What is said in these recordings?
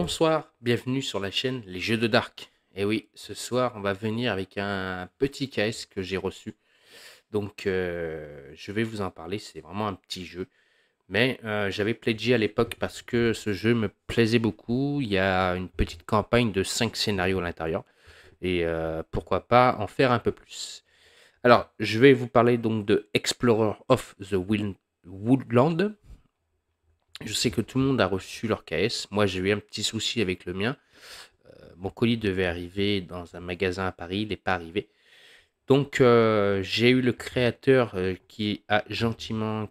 Bonsoir, bienvenue sur la chaîne Les Jeux de Dark. Et oui, ce soir, on va venir avec un petit KS que j'ai reçu. Donc, je vais vous en parler. C'est vraiment un petit jeu. Mais j'avais pledgé à l'époque parce que ce jeu me plaisait beaucoup. Il y a une petite campagne de 5 scénarios à l'intérieur. Et pourquoi pas en faire un peu plus. Alors, je vais vous parler donc de Explorer of the Woodland. Je sais que tout le monde a reçu leur KS. Moi, j'ai eu un petit souci avec le mien. Mon colis devait arriver dans un magasin à Paris, il n'est pas arrivé. Donc, j'ai eu le créateur qui m'a gentiment,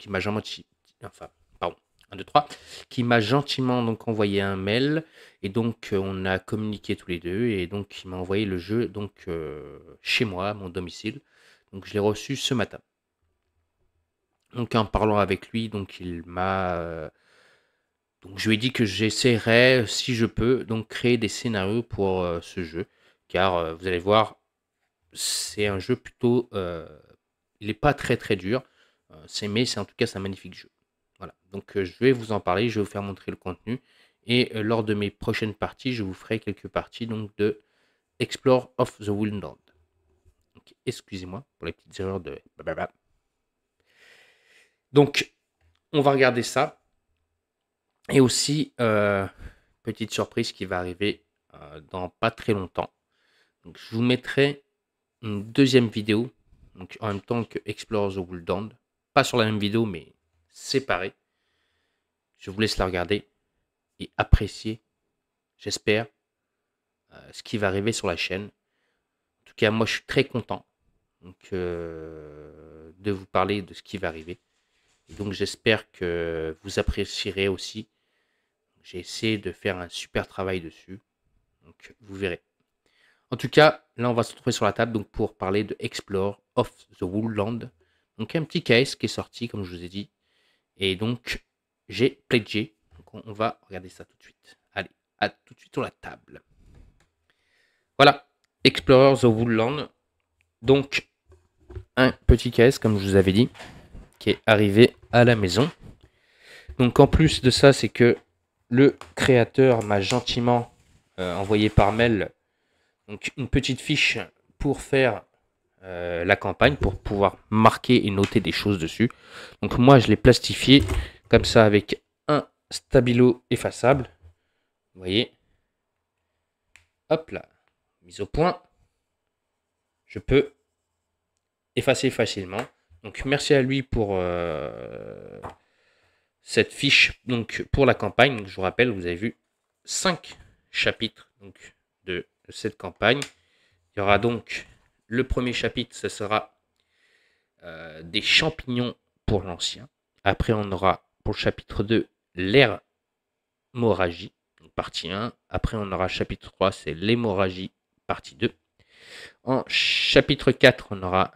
enfin, pardon, 1, 2, 3, qui m'a gentiment donc envoyé un mail. Et donc, on a communiqué tous les deux. Et donc, il m'a envoyé le jeu donc chez moi, à mon domicile. Donc, je l'ai reçu ce matin. Donc, en parlant avec lui, donc donc je lui ai dit que j'essaierais, si je peux, donc créer des scénarios pour ce jeu. Car vous allez voir, c'est un jeu plutôt. Il n'est pas très très dur. Mais c'est en tout cas c'est un magnifique jeu. Voilà. Donc je vais vous en parler, je vais vous faire montrer le contenu. Et lors de mes prochaines parties, je vous ferai quelques parties donc de Explore of the Wildland. Donc, excusez-moi pour les petites erreurs de. Donc, on va regarder ça. Et aussi, petite surprise qui va arriver dans pas très longtemps. Donc, je vous mettrai une deuxième vidéo, donc en même temps que Explore the Wildland. Pas sur la même vidéo, mais séparée. Je vous laisse la regarder et apprécier, j'espère, ce qui va arriver sur la chaîne. En tout cas, moi, je suis très content donc, de vous parler de ce qui va arriver. Et donc, j'espère que vous apprécierez aussi. J'ai essayé de faire un super travail dessus. Donc, vous verrez. En tout cas, là, on va se retrouver sur la table donc, pour parler de Explore of the Woodland. Donc, un petit case qui est sorti, comme je vous ai dit. Et donc, j'ai pledgé. Donc, on va regarder ça tout de suite. Allez, à tout de suite sur la table. Voilà, Explorer the Woodland. Donc, un petit case, comme je vous avais dit, qui est arrivé à la maison. Donc, en plus de ça, c'est que le créateur m'a gentiment envoyé par mail donc, une petite fiche pour faire la campagne, pour pouvoir marquer et noter des choses dessus. Donc, moi, je l'ai plastifié comme ça avec un stabilo effaçable. Vous voyez. Hop là, mise au point. Je peux effacer facilement. Donc, merci à lui pour cette fiche donc pour la campagne. Donc, je vous rappelle, vous avez vu 5 chapitres donc, de cette campagne. Il y aura donc le premier chapitre, ce sera des champignons pour l'ancien. Après, on aura pour le chapitre 2 l'hémorragie, partie 1. Après, on aura chapitre 3, c'est l'hémorragie, partie 2. En chapitre 4, on aura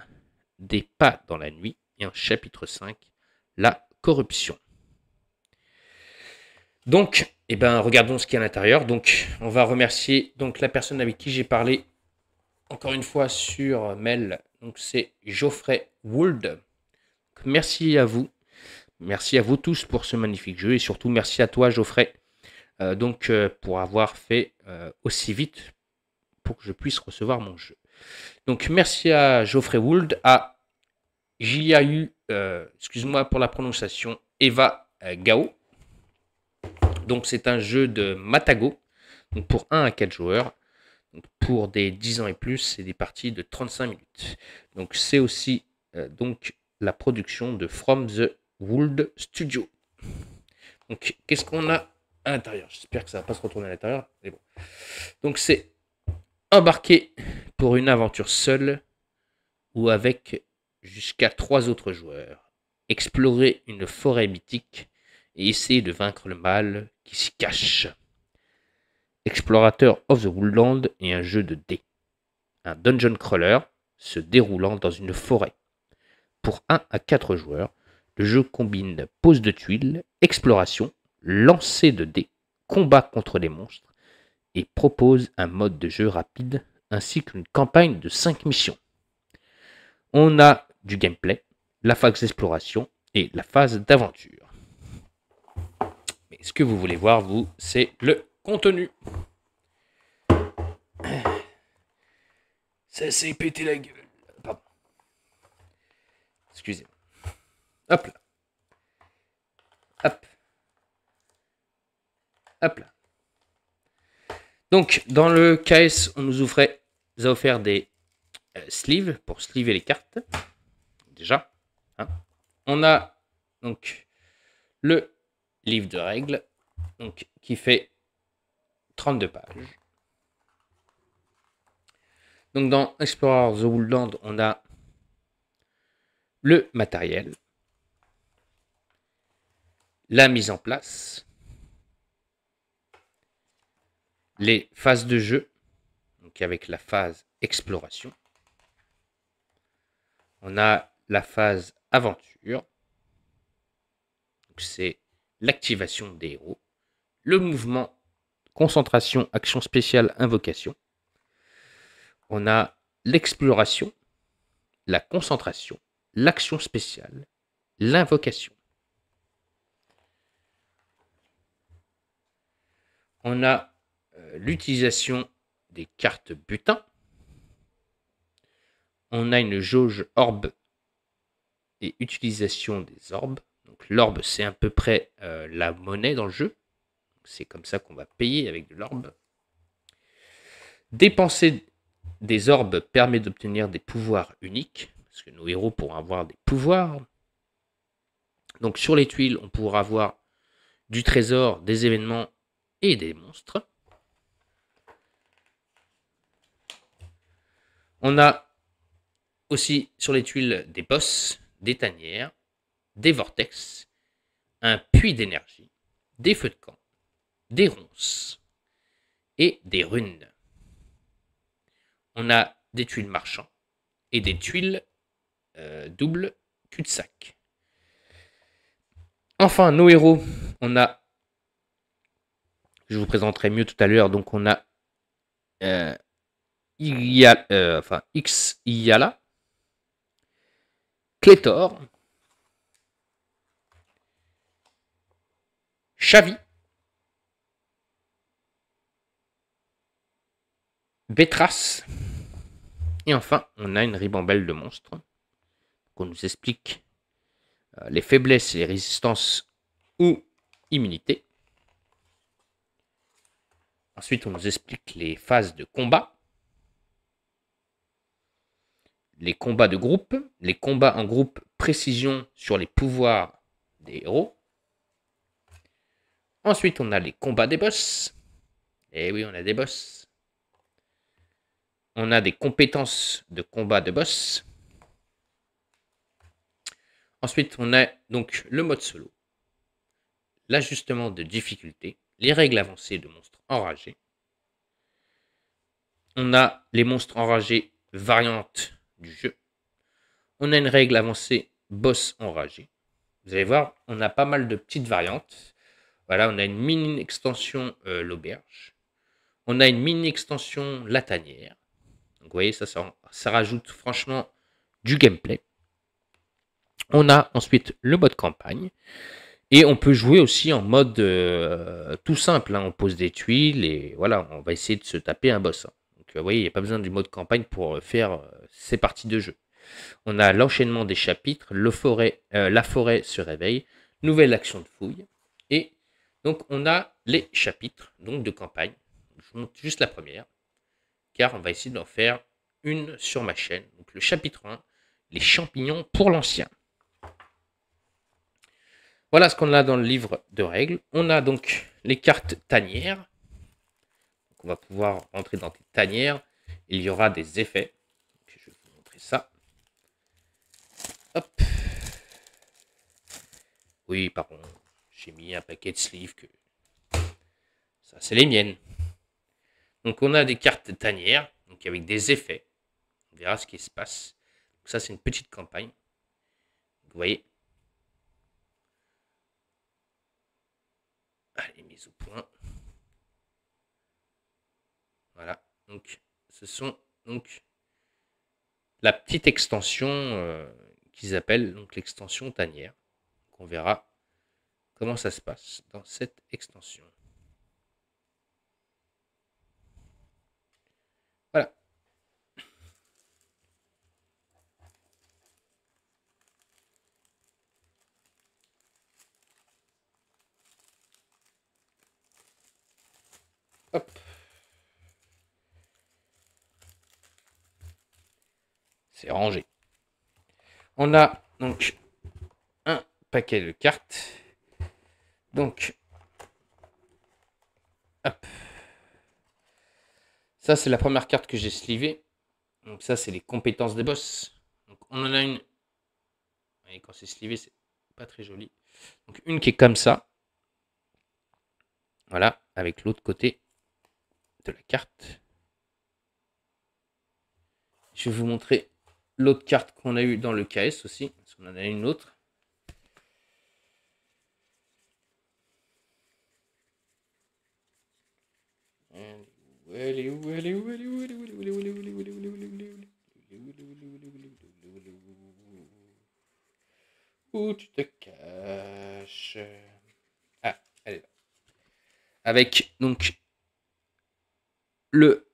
des pas dans la nuit. Et en chapitre 5, la corruption. Donc, regardons ce qu'il y a à l'intérieur. Donc, on va remercier donc, la personne avec qui j'ai parlé, encore une fois, sur mail. Donc, c'est Geoffrey Would. Merci à vous. Merci à vous tous pour ce magnifique jeu. Et surtout, merci à toi, Geoffrey, pour avoir fait aussi vite pour que je puisse recevoir mon jeu. Donc, merci à Geoffrey Would, à Jiayu, excuse-moi pour la prononciation, Eva Gao. Donc, c'est un jeu de Matago, donc pour 1 à 4 joueurs. Donc, pour des 10 ans et plus, c'est des parties de 35 minutes. Donc, c'est aussi donc, la production de From the Wood Studio. Donc, qu'est-ce qu'on a à l'intérieur? J'espère que ça ne va pas se retourner à l'intérieur. Mais bon. Donc, c'est embarqué pour une aventure seule ou avec jusqu'à 3 autres joueurs. Explorer une forêt mythique et essayer de vaincre le mal qui s'y cache. Explorateur of the Woodland est un jeu de dés. Un dungeon crawler se déroulant dans une forêt. Pour 1 à 4 joueurs, le jeu combine pose de tuiles, exploration, lancer de dés, combat contre les monstres et propose un mode de jeu rapide ainsi qu'une campagne de 5 missions. On a du gameplay, la phase d'exploration et la phase d'aventure. Mais ce que vous voulez voir, vous, c'est le contenu. Ça s'est pété la gueule. Pardon. Excusez-moi. Hop là. Hop. Hop là. Donc, dans le KS, on nous a offert des sleeves pour sleever les cartes. Déjà. Hein. On a donc le livre de règles donc, qui fait 32 pages. Donc, dans Explorer the Woodland, on a le matériel, la mise en place, les phases de jeu, donc avec la phase exploration. On a la phase aventure, c'est l'activation des héros, le mouvement, concentration, action spéciale, invocation. On a l'exploration, la concentration, l'action spéciale, l'invocation. On a l'utilisation des cartes butin. On a une jauge orbe et utilisation des orbes. Donc l'orbe, c'est à peu près la monnaie dans le jeu. C'est comme ça qu'on va payer avec de l'orbe. Dépenser des orbes permet d'obtenir des pouvoirs uniques, parce que nos héros pourront avoir des pouvoirs. Donc sur les tuiles, on pourra avoir du trésor, des événements et des monstres. On a aussi sur les tuiles des boss, des tanières, des vortex, un puits d'énergie, des feux de camp, des ronces et des runes. On a des tuiles marchands et des tuiles double cul-de-sac. Enfin, nos héros, on a, je vous présenterai mieux tout à l'heure, donc on a X Iyala, Clétor, Chavi, Bétras, et enfin, on a une ribambelle de monstres. On nous explique les faiblesses et les résistances ou immunités. Ensuite, on nous explique les phases de combat, les combats de groupe, les combats en groupe, précision sur les pouvoirs des héros. Ensuite, on a les combats des boss. Et oui, on a des boss. On a des compétences de combat de boss. Ensuite, on a donc le mode solo, l'ajustement de difficulté, les règles avancées de monstres enragés. On a les monstres enragés variantes du jeu. On a une règle avancée boss enragé. Vous allez voir, on a pas mal de petites variantes. Voilà, on a une mini extension l'auberge. On a une mini extension la tanière. Donc vous voyez, ça rajoute franchement du gameplay. On a ensuite le mode campagne. Et on peut jouer aussi en mode tout simple. Hein. On pose des tuiles et voilà, on va essayer de se taper un boss. Hein. Donc vous voyez, il n'y a pas besoin du mode campagne pour faire ces parties de jeu. On a l'enchaînement des chapitres, la forêt se réveille, nouvelle action de fouille. Et donc on a les chapitres donc de campagne. Je vous montre juste la première, car on va essayer d'en faire une sur ma chaîne. Donc le chapitre 1, les champignons pour l'ancien. Voilà ce qu'on a dans le livre de règles. On a donc les cartes tanières. Donc on va pouvoir rentrer dans des tanières. Il y aura des effets. Donc je vais vous montrer ça. Hop. Oui, pardon. J'ai mis un paquet de sleeves. Ça, c'est les miennes. Donc on a des cartes tanières. Donc avec des effets. On verra ce qui se passe. Donc ça, c'est une petite campagne. Vous voyez. Allez, mise au point. Voilà. Donc ce sont donc la petite extension qu'ils appellent donc l'extension tanière. Donc on verra comment ça se passe dans cette extension. C'est rangé. On a donc un paquet de cartes. Donc, hop. Ça, c'est la première carte que j'ai slivée. Donc ça, c'est les compétences des boss. Donc on en a une. Et quand c'est slivé, c'est pas très joli. Donc une qui est comme ça. Voilà, avec l'autre côté de la carte. Je vais vous montrer l'autre carte qu'on a eu dans le KS aussi. Parce qu'on en a une autre. Elle est où? Elle est où? Elle est où? Elle est où? Elle est où? Elle est où? Elle est où? Elle est où? Elle est où? Elle est où? Elle est où? Où tu te caches? Ah, elle est là. Avec donc le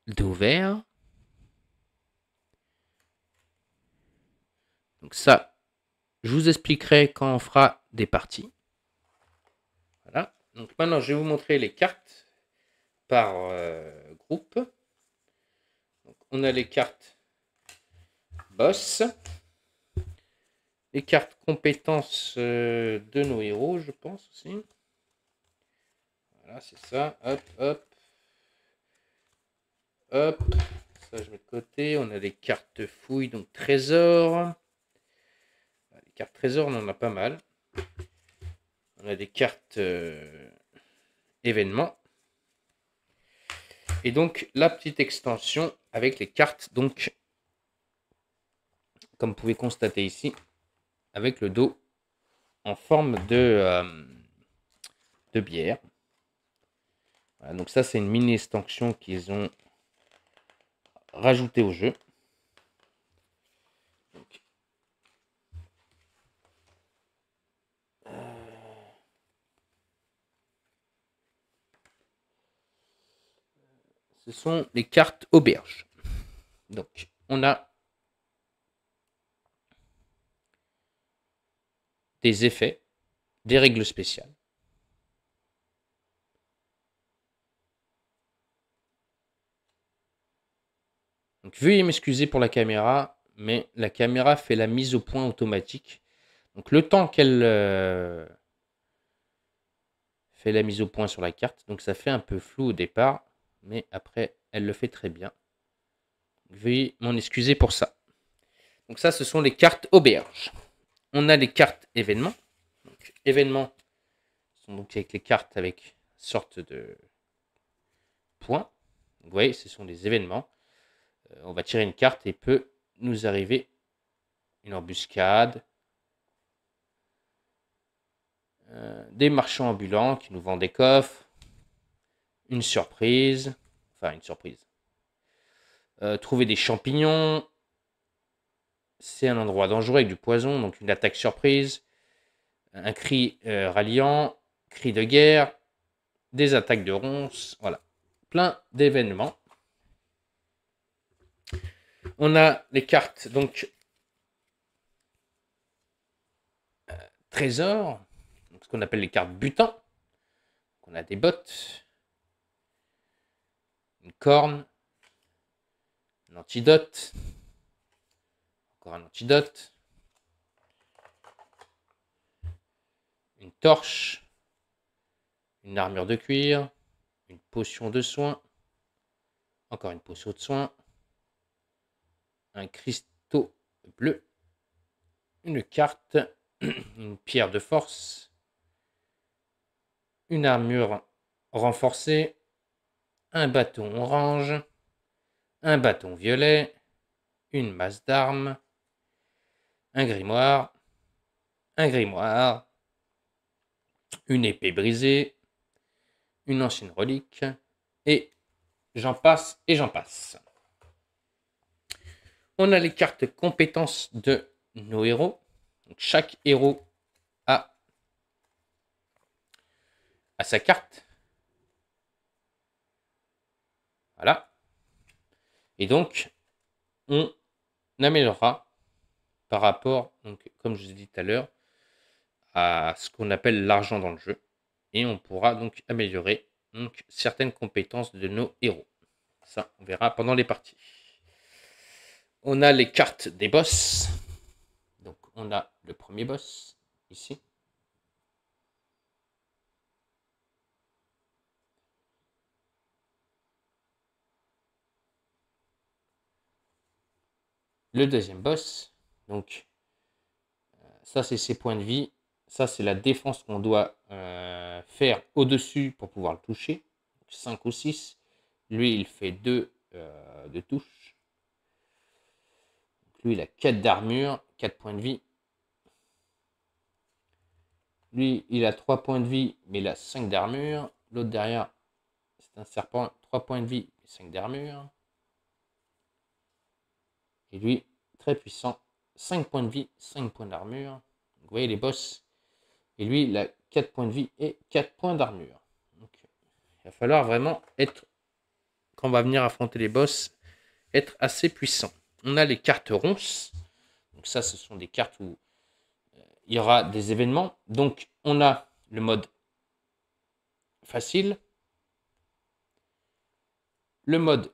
dos vert. Donc ça, je vous expliquerai quand on fera des parties. Voilà. Donc maintenant, je vais vous montrer les cartes par groupe. Donc, on a les cartes boss, les cartes compétences de nos héros, je pense aussi. Voilà, c'est ça. Hop, hop. Hop. Ça, je mets de côté. On a les cartes fouilles, donc trésor. Les cartes trésor, on en a pas mal. On a des cartes événements. Et donc, la petite extension avec les cartes, donc, comme vous pouvez constater ici, avec le dos en forme de bière. Voilà, donc ça, c'est une mini extension qu'ils ont rajoutée au jeu. Donc, ce sont les cartes auberges. Donc, on a des effets, des règles spéciales. Donc, veuillez m'excuser pour la caméra, mais la caméra fait la mise au point automatique. Donc, le temps qu'elle fait la mise au point sur la carte, donc ça fait un peu flou au départ, mais après, elle le fait très bien. Veuillez m'en excuser pour ça. Donc ça, ce sont les cartes auberges. On a les cartes événements. Donc, événements sont donc avec les cartes avec sorte de points. Donc, vous voyez, ce sont des événements. On va tirer une carte et peut nous arriver une embuscade, des marchands ambulants qui nous vendent des coffres, une surprise, enfin une surprise. Trouver des champignons, c'est un endroit dangereux avec du poison, donc une attaque surprise, un cri ralliant, cri de guerre, des attaques de ronces, voilà. Plein d'événements. On a les cartes, donc, trésors, donc, ce qu'on appelle les cartes butins. On a des bottes, une corne, un antidote, encore un antidote, une torche, une armure de cuir, une potion de soin, encore une potion de soin, un cristaux bleu, une carte, une pierre de force, une armure renforcée, un bâton orange, un bâton violet, une masse d'armes, un grimoire, une épée brisée, une ancienne relique, et j'en passe et j'en passe. On a les cartes compétences de nos héros. Donc, chaque héros a sa carte. Voilà. Et donc, on améliorera par rapport, donc, comme je vous ai dit tout à l'heure, à ce qu'on appelle l'argent dans le jeu. Et on pourra donc améliorer donc, certaines compétences de nos héros. Ça, on verra pendant les parties. On a les cartes des boss. Donc, on a le premier boss, ici. Le deuxième boss. Donc, ça, c'est ses points de vie. Ça, c'est la défense qu'on doit faire au-dessus pour pouvoir le toucher. 5 ou 6. Lui, il fait 2 de touche. Lui, il a 4 d'armure, 4 points de vie. Lui, il a 3 points de vie, mais il a 5 d'armure. L'autre derrière, c'est un serpent, 3 points de vie, 5 d'armure. Et lui, très puissant, 5 points de vie, 5 points d'armure. Vous voyez les boss. Et lui, il a 4 points de vie et 4 points d'armure. Donc, il va falloir vraiment être, quand on va venir affronter les boss, être assez puissant. On a les cartes ronces. Donc ça, ce sont des cartes où il y aura des événements. Donc, on a le mode facile, le mode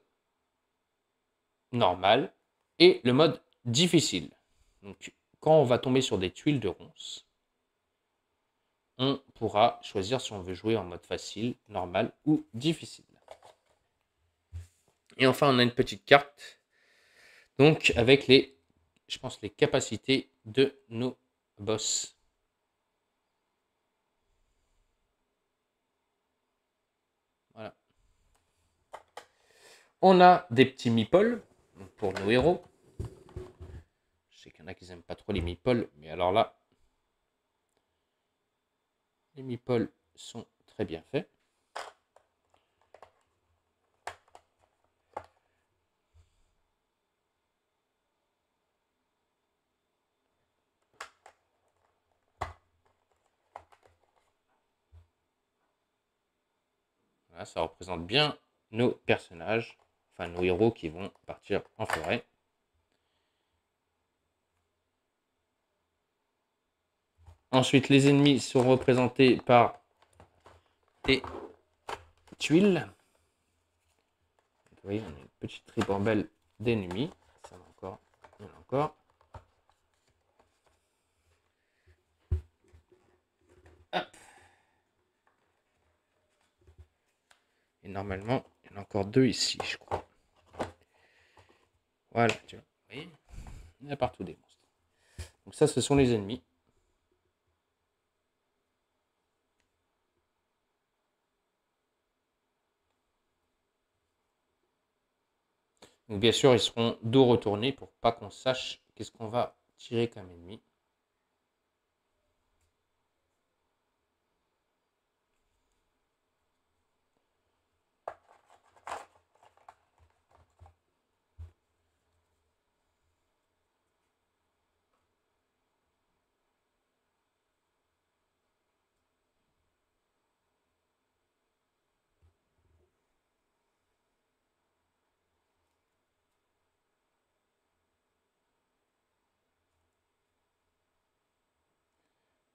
normal et le mode difficile. Donc, quand on va tomber sur des tuiles de ronces, on pourra choisir si on veut jouer en mode facile, normal ou difficile. Et enfin, on a une petite carte, donc avec les, je pense, les capacités de nos boss. Voilà. On a des petits meeples pour nos héros. Je sais qu'il y en a qui n'aiment pas trop les meeples, mais alors là, les meeples sont très bien faits. Voilà, ça représente bien nos personnages, enfin nos héros qui vont partir en forêt. Ensuite, les ennemis sont représentés par des tuiles. Vous voyez, on a une petite ribambelle d'ennemis. Ça va encore, il y en a encore. Hop. Et normalement, il y en a encore 2 ici, je crois. Voilà, tu vois. Vous voyez, il y en a partout des monstres. Donc ça, ce sont les ennemis. Donc bien sûr, ils seront dos retournés pour pas qu'on sache qu'est-ce qu'on va tirer comme ennemi.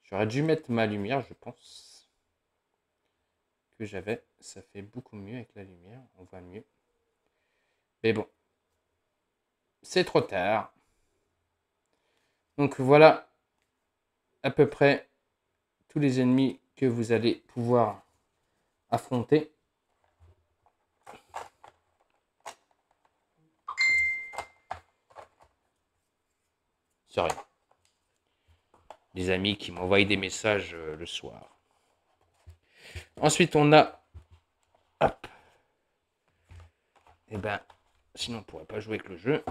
J'aurais dû mettre ma lumière, je pense, que j'avais. Ça fait beaucoup mieux avec la lumière, on voit mieux. Mais bon, c'est trop tard. Donc voilà à peu près tous les ennemis que vous allez pouvoir affronter. C'est rien. Des amis qui m'envoient des messages le soir. Ensuite, on a... Hop. Et ben, sinon on pourrait pas jouer avec le jeu.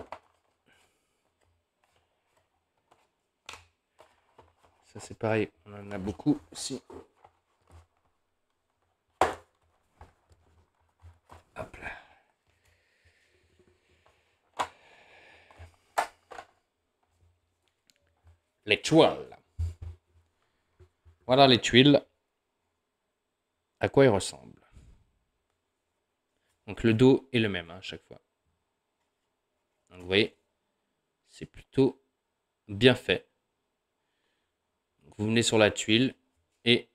Ça c'est pareil, on en a beaucoup aussi. Hop là. Les tuiles. Voilà les tuiles. À quoi ils ressemblent. Donc le dos est le même à chaque fois. Donc vous voyez, c'est plutôt bien fait. Donc, vous venez sur la tuile et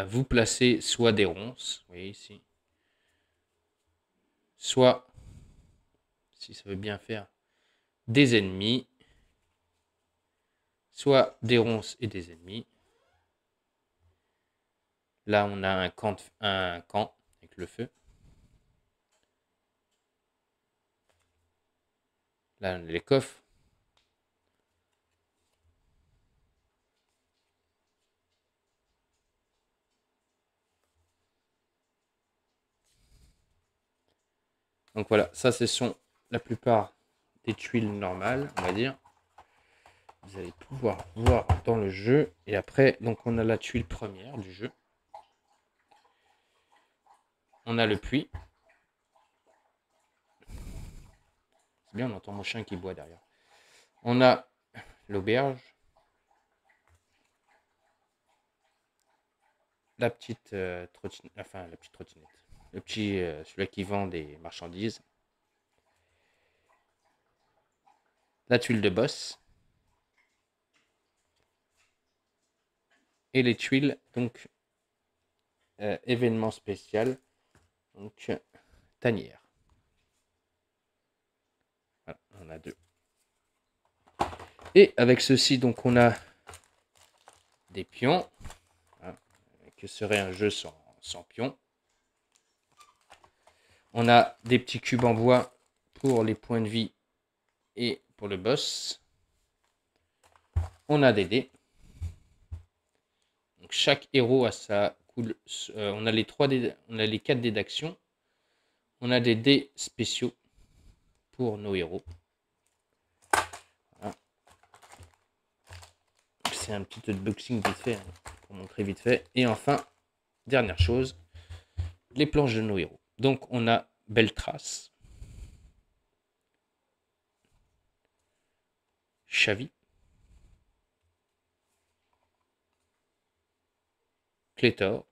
vous placez soit des ronces, vous voyez ici, soit, si ça veut bien faire, des ennemis, soit des ronces et des ennemis. Là, on a un camp avec le feu. Là, on a les coffres. Donc voilà, ça, ce sont la plupart des tuiles normales, on va dire. Vous allez pouvoir voir dans le jeu. Et après, donc on a la tuile première du jeu. On a le puits. C'est bien, on entend mon chien qui boit derrière. On a l'auberge. La petite trottinette. Enfin, la petite trottinette. Le petit, celui qui vend des marchandises. La tuile de boss. Et les tuiles, donc, événement spécial. Donc, tanière. Voilà, on a deux. Et avec ceci, donc, on a des pions. Hein, que serait un jeu sans pions. On a des petits cubes en bois pour les points de vie et pour le boss. On a des dés. Donc chaque héros a sa cool. On a les 3 dés, on a les 4 dés d'action. On a des dés spéciaux pour nos héros. Voilà. C'est un petit unboxing vite fait, hein, pour montrer vite fait. Et enfin, dernière chose, les planches de nos héros. Donc on a Beltrace, Chavi, Clétor.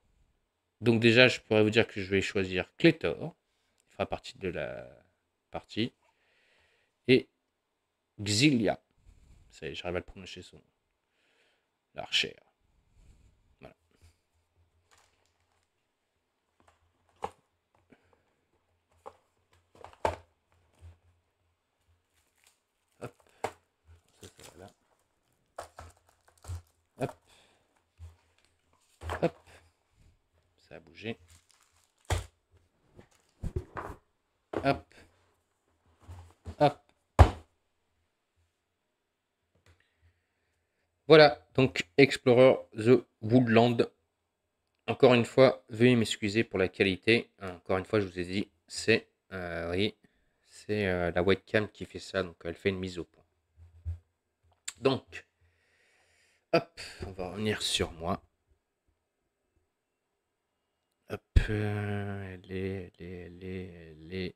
Donc déjà, je pourrais vous dire que je vais choisir Clétor. Il fera partie de la partie. Et Xilia. Ça y est, j'arrive à le prononcer son nom. L'archère. Voilà. Hop. Ça va là. Hop. Hop. Ça a bougé. Hop. Hop. Voilà, donc Explorer the Woodland. Encore une fois, veuillez m'excuser pour la qualité. Encore une fois, je vous ai dit, c'est oui, c'est la webcam qui fait ça, donc elle fait une mise au point. Donc, hop, on va revenir sur moi. Hop, elle est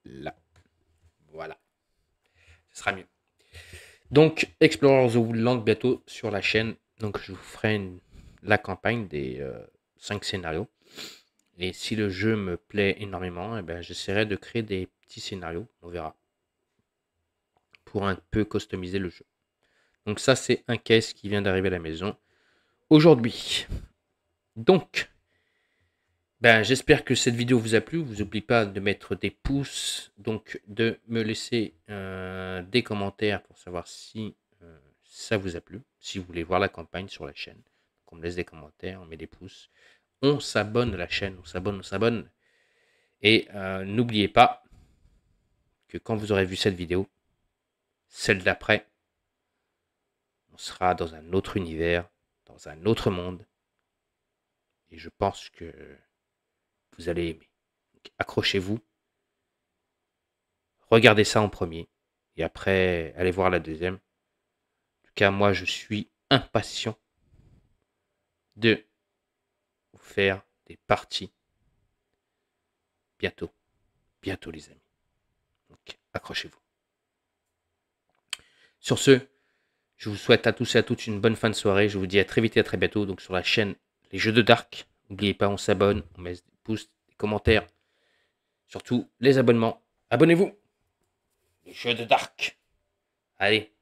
là. Voilà, ce sera mieux. Donc, Explorer the Woodland bientôt sur la chaîne. Donc, je vous ferai la campagne des 5 scénarios. Et si le jeu me plaît énormément, eh ben, j'essaierai de créer des petits scénarios, on verra, pour un peu customiser le jeu. Donc ça, c'est un case qui vient d'arriver à la maison aujourd'hui. Donc, ben, j'espère que cette vidéo vous a plu. Vous n'oubliez pas de mettre des pouces, donc de me laisser des commentaires pour savoir si ça vous a plu. Si vous voulez voir la campagne sur la chaîne, donc on me laisse des commentaires, on met des pouces. On s'abonne à la chaîne, on s'abonne. Et n'oubliez pas que quand vous aurez vu cette vidéo, celle d'après, on sera dans un autre univers, dans un autre monde. Et je pense que vous allez aimer. Accrochez-vous, regardez ça en premier, et après, allez voir la deuxième. En tout cas, moi, je suis impatient de vous faire des parties bientôt. Bientôt, les amis. Donc, accrochez-vous. Sur ce, je vous souhaite à tous et à toutes une bonne fin de soirée. Je vous dis à très vite et à très bientôt donc sur la chaîne Les Jeux de Dark. N'oubliez pas, on s'abonne, on met des pouces, des commentaires. Surtout, les abonnements. Abonnez-vous. Les Jeux de Dark. Allez,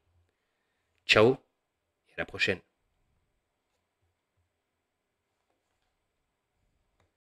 ciao et à la prochaine.